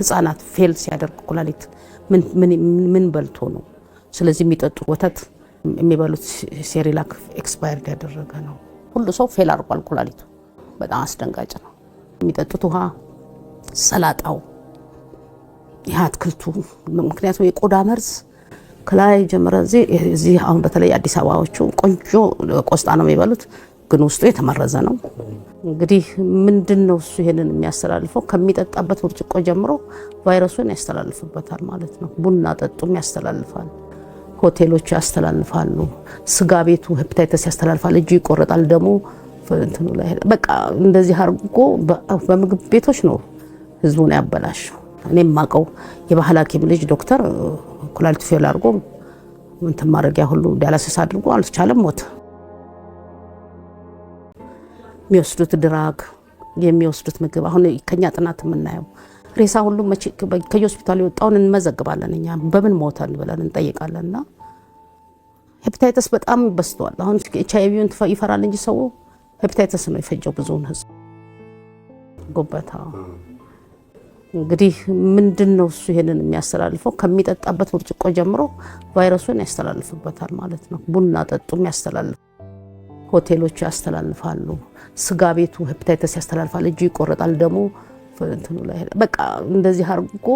ህፃናት ፌል ሲያደርግ ኩላሊት ምን በልቶ ነው? ስለዚህ የሚጠጡ ወተት የሚበሉት ሴሪላክ ኤክስፓየርድ ያደረገ ነው። ሁሉ ሰው ፌል አድርጓል ኩላሊቱ። በጣም አስደንጋጭ ነው። የሚጠጡት ውሃ፣ ሰላጣው፣ አትክልቱ ምክንያቱም የቆዳ መርዝ ከላይ ጀምረ እዚህ አሁን በተለይ አዲስ አበባዎቹ ቆንጆ ቆስጣ ነው የሚበሉት፣ ግን ውስጡ የተመረዘ ነው። እንግዲህ ምንድነው እሱ ይሄንን የሚያስተላልፈው? ከሚጠጣበት ብርጭቆ ጀምሮ ቫይረሱን ያስተላልፍበታል ማለት ነው። ቡና ጠጡም ያስተላልፋል፣ ሆቴሎቹ ያስተላልፋሉ፣ ስጋ ቤቱ ሄፓታይተስ ያስተላልፋል፣ እጁ ይቆረጣል፣ ደሙ እንትኑ ላይ በቃ እንደዚህ አድርጎ በምግብ ቤቶች ነው ህዝቡን ያበላሸው። እኔም ማቀው የባህል ሐኪም ልጅ ዶክተር ኩላሊቱ ፌል አድርጎ እንትን ማድረጊያ ሁሉ ዲያላሲስ አድርጎ አልቻለም፣ ሞተ። የሚወስዱት ድራግ፣ የሚወስዱት ምግብ አሁን ከኛ ጥናት የምናየው ሬሳ ሁሉ ከሆስፒታል የወጣውን እንመዘግባለን። እኛ በምን ሞተን ብለን እንጠይቃለንና ሄፓታይተስ በጣም በዝቷል። አሁን ኤችአይቪውን ይፈራል እንጂ ሰው ሄፓታይተስ ነው የፈጀው ብዙውን ህዝብ። ጎበታ እንግዲህ ምንድነው እሱ ይሄንን የሚያስተላልፈው? ከሚጠጣበት ብርጭቆ ጀምሮ ቫይረሱን ያስተላልፍበታል ማለት ነው። ቡና ጠጡም ያስተላልፋል፣ ሆቴሎቹ ያስተላልፋሉ፣ ስጋ ቤቱ ሄፓታይተስ ያስተላልፋል፣ እጁ ይቆረጣል፣ ደሙ እንትኑ ላይ በቃ እንደዚህ አድርጎ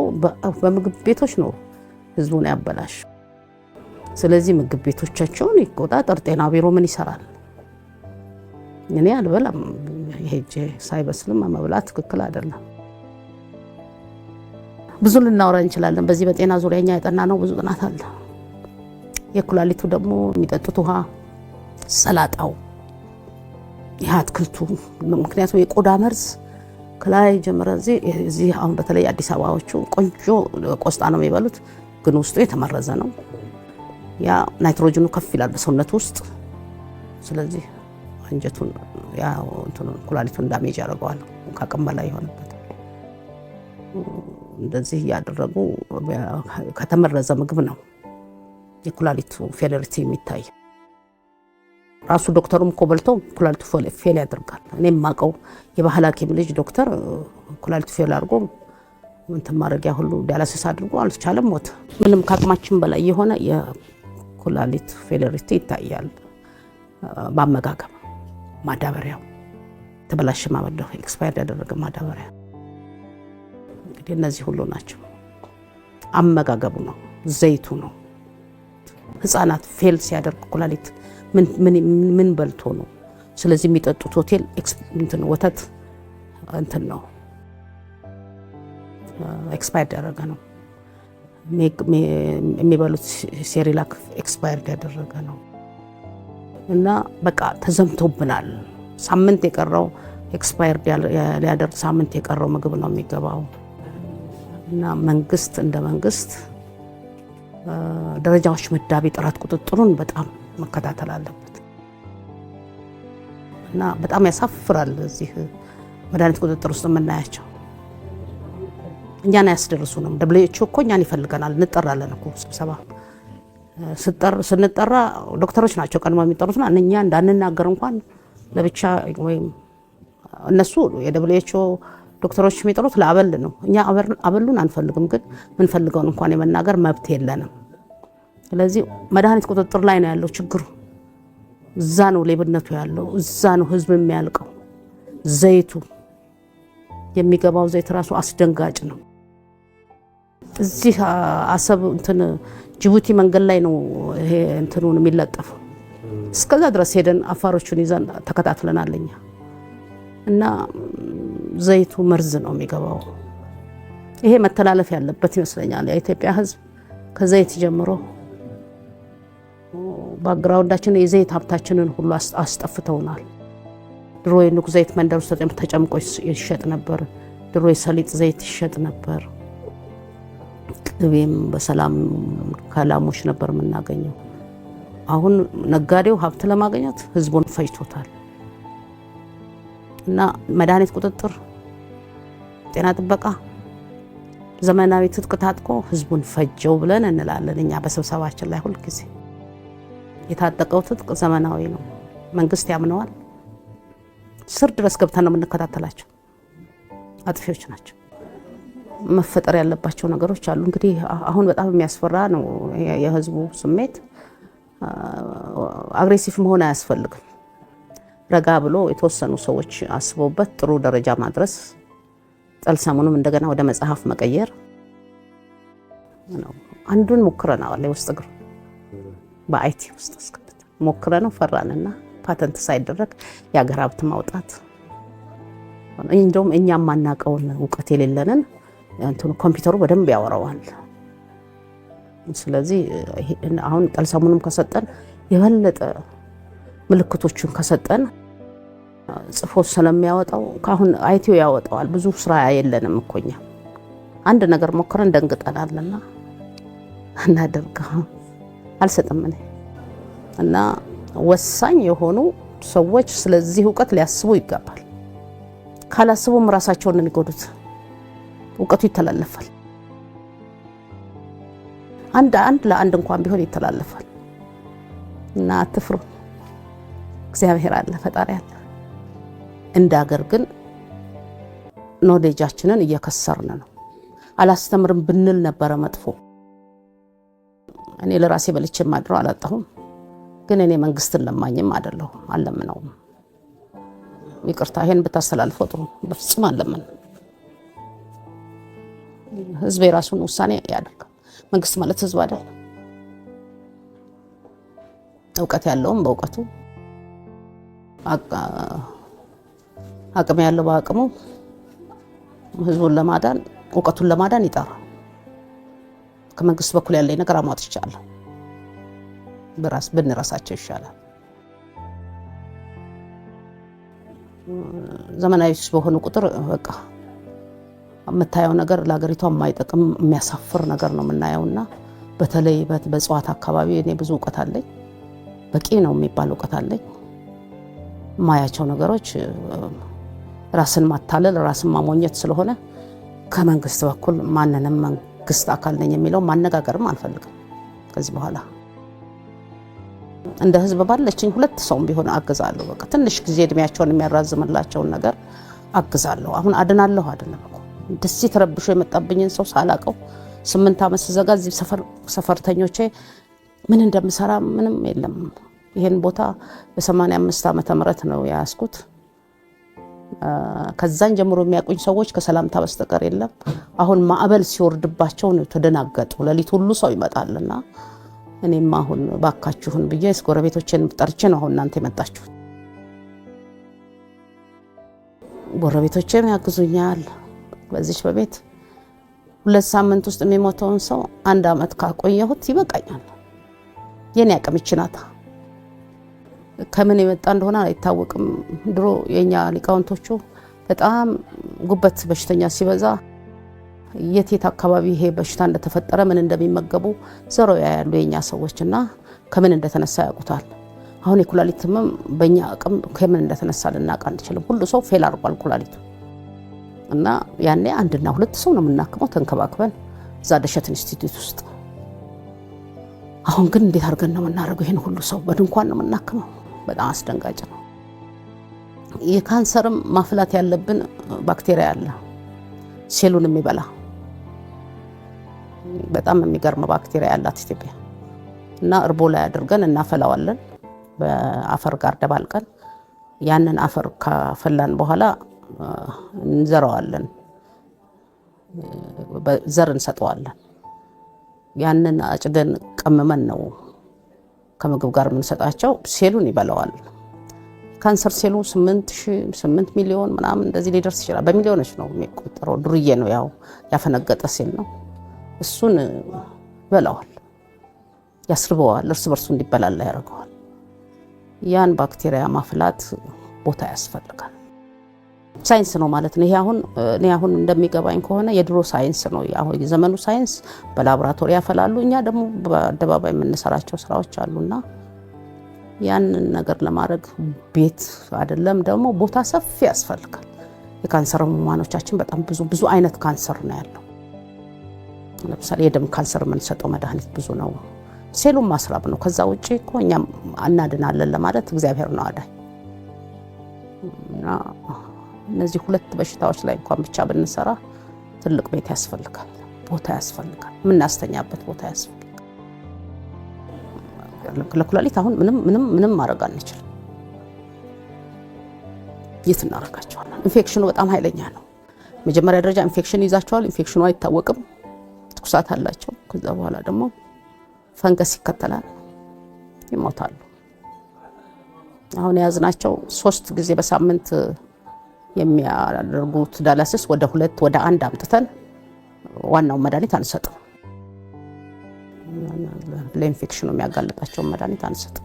በምግብ ቤቶች ነው ህዝቡን ያበላሸው። ስለዚህ ምግብ ቤቶቻቸውን ይቆጣጠር። ጤና ቢሮ ምን ይሰራል? እኔ አልበላም፣ ሄጄ ሳይበስልም መብላት ትክክል አይደለም። ብዙ ልናወራ እንችላለን። በዚህ በጤና ዙሪያኛ ያጠና ነው ብዙ ጥናት አለ። የኩላሊቱ ደግሞ የሚጠጡት ውሃ፣ ሰላጣው፣ አትክልቱ ምክንያቱም የቆዳ መርዝ ከላይ ጀምረ እዚህ አሁን በተለይ አዲስ አበባዎቹ ቆንጆ ቆስጣ ነው የሚበሉት፣ ግን ውስጡ የተመረዘ ነው። ያ ናይትሮጅኑ ከፍ ይላል በሰውነት ውስጥ። ስለዚህ አንጀቱን ያው ኩላሊቱን ዳሜጅ ያደርገዋል፣ ከአቅም በላይ ይሆንበታል። እንደዚህ ያደረጉ ከተመረዘ ምግብ ነው የኩላሊቱ ፌለሪቲ የሚታይ። ራሱ ዶክተሩም ኮበልቶ ኩላሊቱ ፌል ያደርጋል። እኔም ማቀው የባህል ሐኪም ልጅ ዶክተር ኩላሊቱ ፌል አድርጎ እንትን ማድረጊያ ሁሉ ዲያላሲስ አድርጎ አልቻለም፣ ሞተ። ምንም ከአቅማችን በላይ የሆነ የኩላሊት ፌለሪቲ ይታያል። በአመጋገብ ማዳበሪያው ተበላሽ ማበደው ኤክስፓየርድ ያደረገ ማዳበሪያ እንግዲህ እነዚህ ሁሉ ናቸው። አመጋገቡ ነው፣ ዘይቱ ነው። ህፃናት ፌል ሲያደርግ ኩላሊት ምን በልቶ ነው? ስለዚህ የሚጠጡት ሆቴል ወተት ነው ኤክስፓየርድ ያደረገ ነው። የሚበሉት ሴሪላክ ኤክስፓየርድ ያደረገ ነው። እና በቃ ተዘምቶብናል። ሳምንት የቀረው ኤክስፓየርድ ሊያደርግ ሳምንት የቀረው ምግብ ነው የሚገባው። እና መንግስት እንደ መንግስት ደረጃዎች መዳቢ ጥራት ቁጥጥሩን በጣም መከታተል አለበት። እና በጣም ያሳፍራል። እዚህ መድኃኒት ቁጥጥር ውስጥ የምናያቸው እኛን አያስደርሱንም። WHO እኮ እኛን ይፈልገናል። እንጠራለን እኮ ስብሰባ ስንጠራ ዶክተሮች ናቸው ቀድሞ የሚጠሩትና እኛ እንዳንናገር እንኳን ለብቻ ወይም እነሱ WHO ዶክተሮች የሚጠሩት ለአበል ነው። እኛ አበሉን አንፈልግም፣ ግን ምን ፈልገውን እንኳን የመናገር መብት የለንም። ስለዚህ መድኃኒት ቁጥጥር ላይ ነው ያለው ችግሩ። እዛ ነው ሌብነቱ ያለው፣ እዛ ነው ህዝብ የሚያልቀው። ዘይቱ የሚገባው ዘይት ራሱ አስደንጋጭ ነው። እዚህ አሰብ ጅቡቲ መንገድ ላይ ነው ይሄ የሚለጠፈው። እስከዛ ድረስ ሄደን አፋሮቹን ይዘን ተከታትለናልኛ። እና ዘይቱ መርዝ ነው የሚገባው። ይሄ መተላለፍ ያለበት ይመስለኛል። የኢትዮጵያ ህዝብ ከዘይት ጀምሮ ባክግራውንዳችን የዘይት ሀብታችንን ሁሉ አስጠፍተውናል። ድሮ የኑግ ዘይት መንደር ውስጥ ተጨምቆ ይሸጥ ነበር። ድሮ የሰሊጥ ዘይት ይሸጥ ነበር። ቅቤም በሰላም ከላሞች ነበር የምናገኘው። አሁን ነጋዴው ሀብት ለማግኘት ህዝቡን ፈጅቶታል። እና መድኃኒት ቁጥጥር፣ ጤና ጥበቃ ዘመናዊ ትጥቅ ታጥቆ ህዝቡን ፈጀው ብለን እንላለን እኛ በስብሰባችን ላይ ሁሉ ጊዜ። የታጠቀው ትጥቅ ዘመናዊ ነው፣ መንግስት ያምነዋል። ስር ድረስ ገብተን ነው የምንከታተላቸው። አጥፊዎች ናቸው። መፈጠር ያለባቸው ነገሮች አሉ። እንግዲህ አሁን በጣም የሚያስፈራ ነው የህዝቡ ስሜት። አግሬሲቭ መሆን አያስፈልግም። ረጋ ብሎ የተወሰኑ ሰዎች አስበውበት ጥሩ ደረጃ ማድረስ፣ ጠልሰሙንም እንደገና ወደ መጽሐፍ መቀየር ነው። አንዱን ሞክረናል። የውስጥ እግር በአይቲ ውስጥ አስገብተን ሞክረነው ፈራንና ፓተንት ሳይደረግ የአገር ሀብት ማውጣት እንደውም እኛም ማናቀውን እውቀት የሌለንን እንትኑ ኮምፒውተሩ በደንብ ያወራዋል። ስለዚህ አሁን ጠልሰሙንም ከሰጠን የበለጠ ምልክቶቹን ከሰጠን ጽፎ ስለሚያወጣው ካሁን አይቲው ያወጣዋል። ብዙ ስራ የለንም እኮኛ አንድ ነገር ሞክረን ደንግጠናልና እናደርጋ አልሰጠም እኔ እና ወሳኝ የሆኑ ሰዎች ስለዚህ እውቀት ሊያስቡ ይገባል። ካላስቡም ራሳቸውን ነው የሚጎዱት። እውቀቱ ይተላለፋል። አንድ ለአንድ እንኳን ቢሆን ይተላለፋል እና አትፍሩ። እግዚአብሔር አለ፣ ፈጣሪ አለ። እንደ ሀገር ግን ኖሌጃችንን እየከሰርን ነው። አላስተምርም ብንል ነበረ መጥፎ። እኔ ለራሴ በልቼ ማድረው አላጣሁም፣ ግን እኔ መንግስትን ለማኝም አይደለሁ፣ አለምነውም። ይቅርታ ይሄን ብታስተላልፈው ጥሩ። በፍጹም አለምን። ህዝብ የራሱን ውሳኔ ያደርጋል። መንግስት ማለት ህዝብ አይደል? እውቀት ያለውም በእውቀቱ፣ አቅም ያለው በአቅሙ ህዝቡን ለማዳን እውቀቱን ለማዳን ይጣራል። ከመንግስት በኩል ያለኝ ነገር አሟጥቻለሁ። በራስ ብንራሳቸው ይሻላል። ዘመናዊ በሆኑ ቁጥር በቃ የምታየው ነገር ለሀገሪቷ የማይጠቅም የሚያሳፍር ነገር ነው የምናየውና በተለይ በእጽዋት አካባቢ እኔ ብዙ እውቀት አለኝ፣ በቂ ነው የሚባል እውቀት አለኝ። ማያቸው ነገሮች ራስን ማታለል ራስን ማሞኘት ስለሆነ ከመንግስት በኩል ማንንም መንግስት አካል ነኝ የሚለው ማነጋገርም አልፈልግም። ከዚህ በኋላ እንደ ህዝብ ባለችኝ ሁለት ሰውም ቢሆን አግዛለሁ። በቃ ትንሽ ጊዜ እድሜያቸውን የሚያራዝምላቸውን ነገር አግዛለሁ። አሁን አድናለሁ አይደለም እኮ እንደዚህ ተረብሾ የመጣብኝን ሰው ሳላቀው 8 ዓመት ስዘጋ እዚህ ሰፈርተኞቼ ምን እንደምሰራ ምንም የለም። ይሄን ቦታ በ85 ዓመተ ምህረት ነው ያስኩት። ከዛን ጀምሮ የሚያቁኝ ሰዎች ከሰላምታ በስተቀር የለም። አሁን ማዕበል ሲወርድባቸው ነው ተደናገጡ። ለሊት ሁሉ ሰው ይመጣልና እኔም አሁን ባካችሁን ብዬ ጎረቤቶቼን ጠርቼ ነው አሁን እናንተ የመጣችሁት። ጎረቤቶቼም ያግዙኛል። በዚህ በቤት 2 ሳምንት ውስጥ የሚሞተውን ሰው 1 ዓመት ካቆየሁት ይበቃኛል። የኔ አቅም ይችላል። ከምን የመጣ እንደሆነ አይታወቅም። ድሮ የኛ ሊቃውንቶቹ በጣም ጉበት በሽተኛ ሲበዛ የት አካባቢ ይሄ በሽታ እንደተፈጠረ ምን እንደሚመገቡ ዘረው ያያሉ የኛ ሰዎችና ከምን እንደተነሳ ያውቁታል። አሁን የኩላሊት ህመም በእኛ አቅም ከምን እንደተነሳ ልናውቅ አንችልም። ሁሉ ሰው ፌል አድርጓል ኩላሊቱ እና ያኔ 1 እና 2 ሰው ነው የምናክመው ተንከባክበን እዛ ደሸት ኢንስቲትዩት ውስጥ። አሁን ግን እንዴት አድርገን ነው የምናደርገው? ይሄን ሁሉ ሰው በድንኳን ነው የምናክመው። በጣም አስደንጋጭ ነው። የካንሰርም ማፍላት ያለብን ባክቴሪያ አለ ሴሉን የሚበላ በጣም የሚገርም ባክቴሪያ ያላት ኢትዮጵያ እና እርቦ ላይ አድርገን እናፈላዋለን በአፈር ጋር ደባልቀን። ያንን አፈር ካፈላን በኋላ እንዘራዋለን፣ ዘር እንሰጠዋለን። ያንን አጭደን ቀመመን ነው ከምግብ ጋር የምንሰጣቸው። ሴሉን ይበላዋል። ካንሰር ሴሉ 8 ሚሊዮን ምናምን እንደዚህ ሊደርስ ይችላል። በሚሊዮኖች ነው የሚቆጠረው። ዱርዬ ነው፣ ያው ያፈነገጠ ሴል ነው። እሱን ይበላዋል፣ ያስርበዋል፣ እርስ በርሱ እንዲበላላ ያደርገዋል። ያን ባክቴሪያ ማፍላት ቦታ ያስፈልጋል። ሳይንስ ነው ማለት ነው። ይሄ አሁን እንደሚገባኝ ከሆነ የድሮ ሳይንስ ነው። አሁን የዘመኑ ሳይንስ በላቦራቶሪ ያፈላሉ፣ እኛ ደግሞ በአደባባይ የምንሰራቸው ስራዎች አሉና ያንን ነገር ለማድረግ ቤት አይደለም ደግሞ ቦታ ሰፊ ያስፈልጋል። የካንሰር ህሙማኖቻችን በጣም ብዙ አይነት ካንሰር ነው ያለው። ለምሳሌ የደም ካንሰር የምንሰጠው መድኃኒት ብዙ ነው። ሴሉን ማስራብ ነው። ከዛ ውጪ እኮ እኛም አናድናለን ለማለት እግዚአብሔር ነው አዳኝ። እና እነዚህ 2 በሽታዎች ላይ እንኳን ብቻ ብንሰራ ትልቅ ቤት ያስፈልጋል፣ ቦታ ያስፈልጋል፣ የምናስተኛበት ቦታ ያስፈልጋል። ለኩላሊት አሁን ምንም ማድረግ አንችልም። የት እናረጋቸዋለን? ኢንፌክሽኑ በጣም ኃይለኛ ነው። መጀመሪያ ደረጃ ኢንፌክሽን ይዛቸዋል። ኢንፌክሽኑ አይታወቅም፣ ትኩሳት አላቸው። ከዛ በኋላ ደግሞ ፈንገስ ይከተላል፣ ይሞታሉ። አሁን የያዝናቸው 3 ጊዜ በሳምንት የሚያደርጉት ዳያሊሲስ ወደ 2 ወደ 1 አምጥተን ዋናው መድኃኒት አንሰጥም። ለኢንፌክሽኑ የሚያጋልጣቸው መድኃኒት አንሰጥም።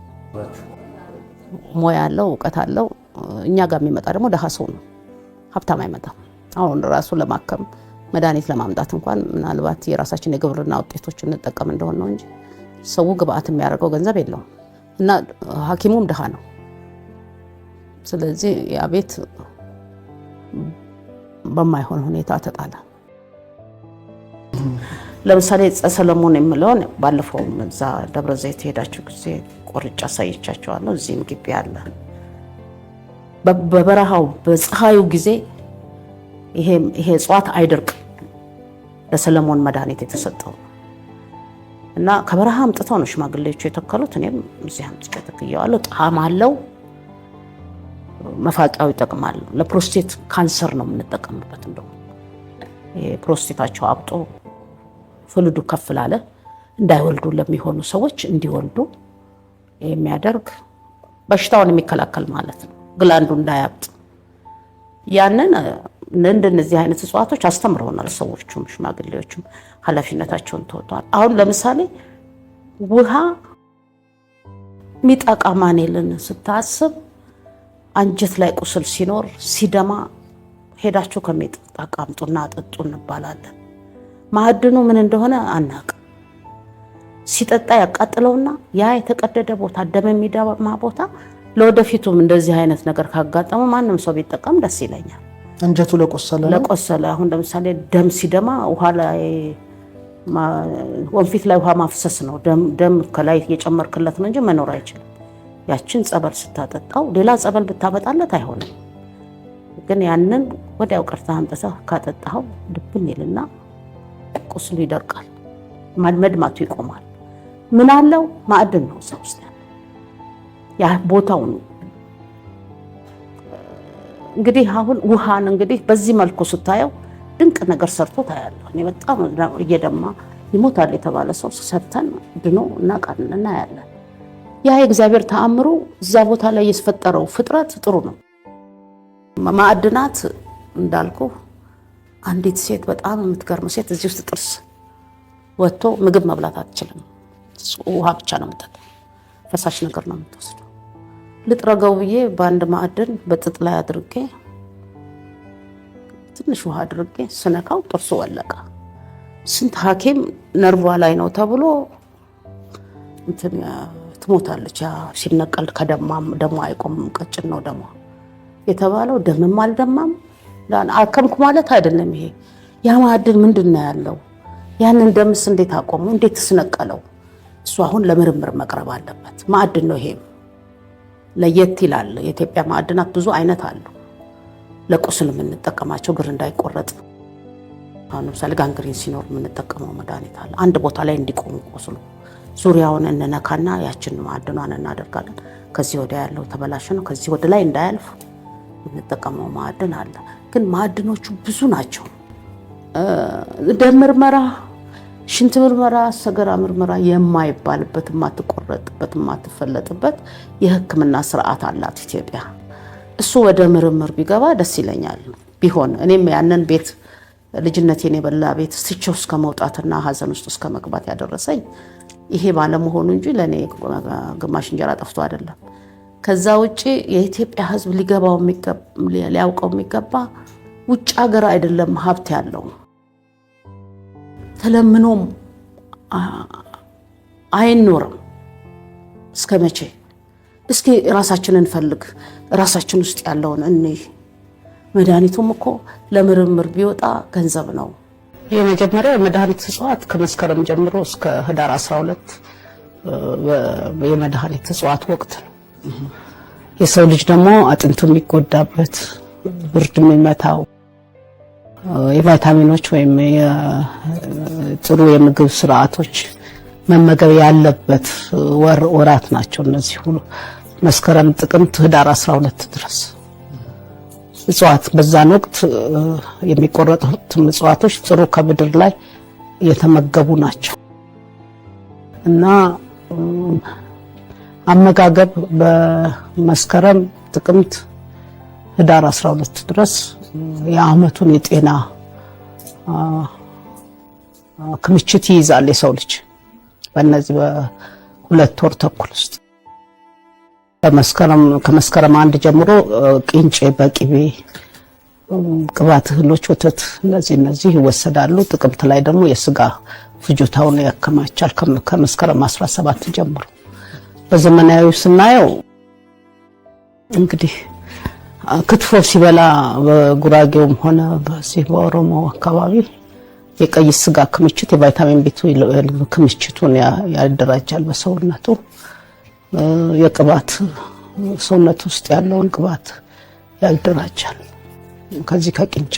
ሞያ ያለው እውቀት አለው። እኛ ጋር የሚመጣ ደግሞ ደሃ ሰው ነው፣ ሀብታም አይመጣም። አሁን ራሱ ለማከም መድኃኒት ለማምጣት እንኳን ምናልባት የራሳችን የግብርና ውጤቶች እንጠቀም እንደሆነ ነው እንጂ ሰው ግብአት የሚያደርገው ገንዘብ የለውም እና ሐኪሙም ደሃ ነው። ስለዚህ ያ ቤት በማይሆን ሁኔታ ተጣላ። ለምሳሌ ሰለሞን የምለውን ባለፈው እዛ ደብረ ዘይት ሄዳችሁ ጊዜ ቆርጫ ሳይቻቸዋለሁ። እዚህም ግቢ አለ። በበረሃው በፀሐዩ ጊዜ ይሄ እጽዋት አይደርቅ ለሰለሞን መድኃኒት የተሰጠው እና ከበረሃ አምጥተው ነው ሽማግሌዎቹ የተከሉት። እኔም እዚህ አምጥቼ ተክያለሁ። ጣዕም አለው፣ መፋቂያው ይጠቅማል። ለፕሮስቴት ካንሰር ነው የምንጠቀምበት። እንደው ፕሮስቴታቸው አብጦ ፍሉዱ ከፍ ላለ እንዳይወልዱ ለሚሆኑ ሰዎች እንዲወልዱ የሚያደርግ በሽታውን የሚከላከል ማለት ነው። ግላንዱ እንዳያብጥ ያንን እንደነዚህ አይነት እጽዋቶች አስተምረውናል። ሰዎቹም ሽማግሌዎቹም ኃላፊነታቸውን ተወጥተዋል። አሁን ለምሳሌ ውሃ ሚጣቃ ማኔልን ስታስብ አንጀት ላይ ቁስል ሲኖር ሲደማ ሄዳችሁ ከሚጣቃ አምጡና አጠጡ እንባላለን። ማዕድኑ ምን እንደሆነ አናቅ። ሲጠጣ ያቃጥለውና ያ የተቀደደ ቦታ ደም የሚደማ ቦታ ለወደፊቱም እንደዚህ አይነት ነገር ካጋጠመ ማንም ሰው ቢጠቀም ደስ ይለኛል። አንጀቱ ለቆሰለ አሁን ለምሳሌ ደም ሲደማ ውሃ ላይ ወንፊት ላይ ውሃ ማፍሰስ ነው። ደም ከላይ የጨመርክለት ነው እንጂ መኖር አይችልም። ያችን ጸበል ስታጠጣው ሌላ ጸበል ብታመጣለት አይሆንም። ግን ያንን ወዲያው ቀርተህ አምጥተህ ካጠጣኸው ድብን ይልና ቁስሉ ይደርቃል፣ መድማቱ ይቆማል። ምን አለው? ማዕድን ነው እዛ ውስጥ ያ ቦታው ነው። እንግዲህ አሁን ውሃን እንግዲህ በዚህ መልኩ ስታየው ድንቅ ነገር ሰርቶ ታያለህ። እኔ በጣም እየደማ ይሞታል የተባለ ሰው ሰተን ድኖ እናያለን። ያ የእግዚአብሔር ተአምሩ እዛ ቦታ ላይ የተፈጠረው ፍጥረት ጥሩ ነው። ማዕድናት እንዳልኩ አንዲት ሴት በጣም የምትገርም ሴት እዚህ ውስጥ ጥርስ ወጥቶ ምግብ መብላት አትችልም። ውሃ ብቻ ነው የምትጠጣው፣ ፈሳሽ ነገር ነው የምትወስደው። ልጥረገው ብዬ በአንድ ማዕድን በጥጥ ላይ አድርጌ ትንሽ ውሃ አድርጌ ስነካው ጥርሱ ወለቀ። ስንት ሐኪም ነርቫ ላይ ነው ተብሎ እንትን ትሞታለች። ያ ሲነቀል ከደማም ደሞ አይቆምም፣ ቀጭን ነው ደሞ የተባለው። ደምም አልደማም አከምኩ ማለት አይደለም። ይሄ ያ ማዕድን ምንድነው ያለው? ያንን ደምስ እንዴት አቆሙ? እንዴት ተስነቀለው? እሱ አሁን ለምርምር መቅረብ አለበት። ማዕድን ነው ይሄ፣ ለየት ይላል። የኢትዮጵያ ማዕድናት ብዙ አይነት አሉ። ለቁስል የምንጠቀማቸው ግር እንዳይቆረጥ፣ አሁን ለምሳሌ ጋንግሪን ሲኖር የምንጠቀመው መድኃኒት አለ። አንድ ቦታ ላይ እንዲቆም ቁስሉ ዙሪያውን እንነካና ያችን ማዕድኗን እናደርጋለን። ከዚህ ወደ ያለው ተበላሽ ነው፣ ከዚህ ወደ ላይ እንዳያልፍ የምንጠቀመው ማዕድን አለ። ግን ማዕድኖቹ ብዙ ናቸው። ደም ምርመራ፣ ሽንት ምርመራ፣ ሰገራ ምርመራ የማይባልበት የማትቆረጥበት የማትፈለጥበት የሕክምና ስርዓት አላት ኢትዮጵያ። እሱ ወደ ምርምር ቢገባ ደስ ይለኛል ቢሆን። እኔም ያንን ቤት ልጅነቴን የበላ ቤት ስቸው እስከ መውጣትና ሀዘን ውስጥ እስከ መግባት ያደረሰኝ ይሄ ባለመሆኑ እንጂ ለኔ ግማሽ እንጀራ ጠፍቶ አይደለም። ከዛ ውጪ የኢትዮጵያ ሕዝብ ሊገባው ሊያውቀው የሚገባ ውጭ ሀገር አይደለም ሀብት ያለው ተለምኖም አይኖርም። እስከ መቼ? እስኪ ራሳችንን እንፈልግ፣ ራሳችን ውስጥ ያለውን እንይ። መድኃኒቱም እኮ ለምርምር ቢወጣ ገንዘብ ነው። የመጀመሪያ የመድኃኒት እጽዋት ከመስከረም ጀምሮ እስከ ህዳር 12 የመድኃኒት እጽዋት ወቅት ነው። የሰው ልጅ ደግሞ አጥንቱ የሚጎዳበት፣ ብርድ የሚመታው፣ የቫይታሚኖች ወይም ጥሩ የምግብ ስርዓቶች መመገብ ያለበት ወራት ናቸው እነዚህ ሁሉ መስከረም፣ ጥቅምት፣ ህዳር 12 ድረስ እጽዋት በዛን ወቅት የሚቆረጡት እጽዋቶች ጥሩ ከምድር ላይ የተመገቡ ናቸው እና አመጋገብ በመስከረም፣ ጥቅምት፣ ህዳር 12 ድረስ የዓመቱን የጤና ክምችት ይይዛል የሰው ልጅ በእነዚህ በሁለት ወር ተኩል ውስጥ። ከመስከረም 1 ጀምሮ ቅንጬ በቅቤ ቅባት እህሎች፣ ወተት እነዚህ ይወሰዳሉ። ጥቅምት ላይ ደግሞ የስጋ ፍጆታውን ያከማቻል ከመስከረም 17 ጀምሮ። በዘመናዊ ስናየው እንግዲህ ክትፎ ሲበላ በጉራጌውም ሆነ በዚህ በኦሮሞ አካባቢ የቀይ ስጋ ክምችት የቫይታሚን ቢ12 ክምችቱን ያደራጃል በሰውነቱ። የቅባት ሰውነት ውስጥ ያለውን ቅባት ያደራጃል ከዚህ ከቅንጫ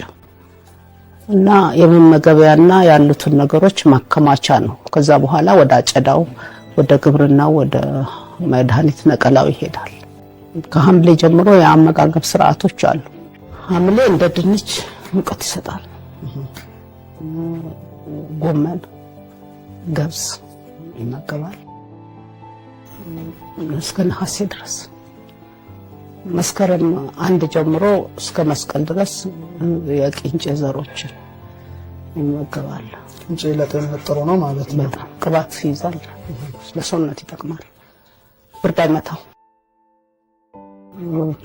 እና የመመገቢያና ያሉትን ነገሮች ማከማቻ ነው። ከዛ በኋላ ወደ አጨዳው፣ ወደ ግብርናው፣ ወደ መድኃኒት ነቀላው ይሄዳል። ከሐምሌ ጀምሮ የአመጋገብ ስርዓቶች አሉ። ሐምሌ እንደ ድንች ሙቀት ይሰጣል። ጎመን፣ ገብስ ይመገባል እስከ ነሐሴ ድረስ። መስከረም 1 ጀምሮ እስከ መስቀል ድረስ የቅንጬ ዘሮችን ይመገባል። ቅንጬ ለጤንነት ጥሩ ነው ማለት ነው። በጣም ቅባት ይይዛል፣ ለሰውነት ይጠቅማል፣ ብርድ አይመታው።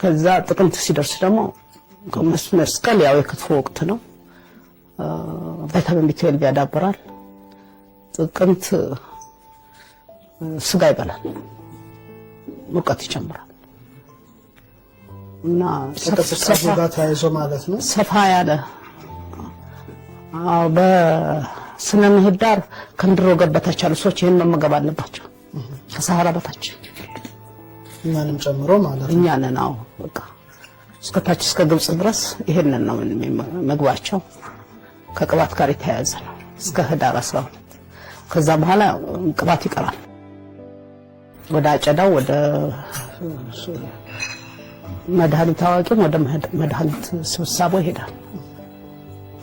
ከዛ ጥቅምት ሲደርስ ደግሞ መስቀል ያው የክትፎ ወቅት ነው። ቫይታሚን ቢ12 ያዳብራል። ጥቅምት ስጋ ይበላል፣ ሙቀት ይጨምራል እና ሰፋ ተያይዞ ማለት ነው። ሰፋ ያለ በስነ ምህዳር ከምድር ወገብ በታች ያሉ ሰዎች ይህን መመገብ አለባቸው። ከሰሃራ በታች እኛንም ጨምሮ ማለት ነው። እኛንን በቃ እስከታች እስከ ግብጽ ድረስ ይሄንን ነው ምግባቸው። ከቅባት ጋር የተያያዘ ነው እስከ ህዳር 12። ከዛ በኋላ ቅባት ይቀራል። ወደ አጨዳው፣ ወደ መድኃኒት አዋቂም ወደ መድኃኒት ስብሳቦ ይሄዳል።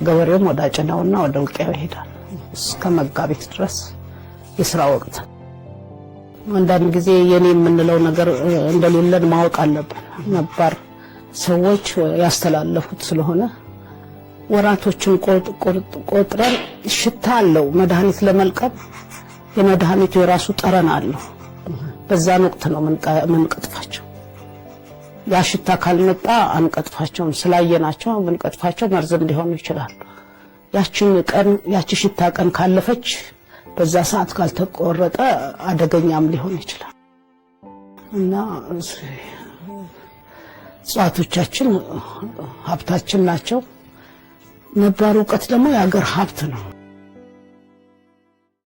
ገበሬውም ወደ አጨዳውና ወደ ውቂያው ይሄዳል። እስከ መጋቢት ድረስ የስራ ወቅት። አንዳንድ ጊዜ የኔ የምንለው ነገር እንደሌለን ማወቅ አለብን። ነባር ሰዎች ያስተላለፉት ስለሆነ ወራቶችን ቆጥረን ሽታ አለው መድኃኒት ለመልቀም የመድኃኒቱ የራሱ ጠረን አለው። በዛን ወቅት ነው ምንቀጥፋቸው። ያ ሽታ ካልመጣ አንቀጥፋቸውም። ስላየናቸው ምንቀጥፋቸው መርዝም ሊሆኑ ይችላል። ያቺ ሽታ ቀን ካለፈች በዛ ሰዓት ካልተቆረጠ አደገኛም ሊሆን ይችላል እና እጽዋቶቻችን ሀብታችን ናቸው። ነባር እውቀት ደግሞ የሀገር ሀብት ነው።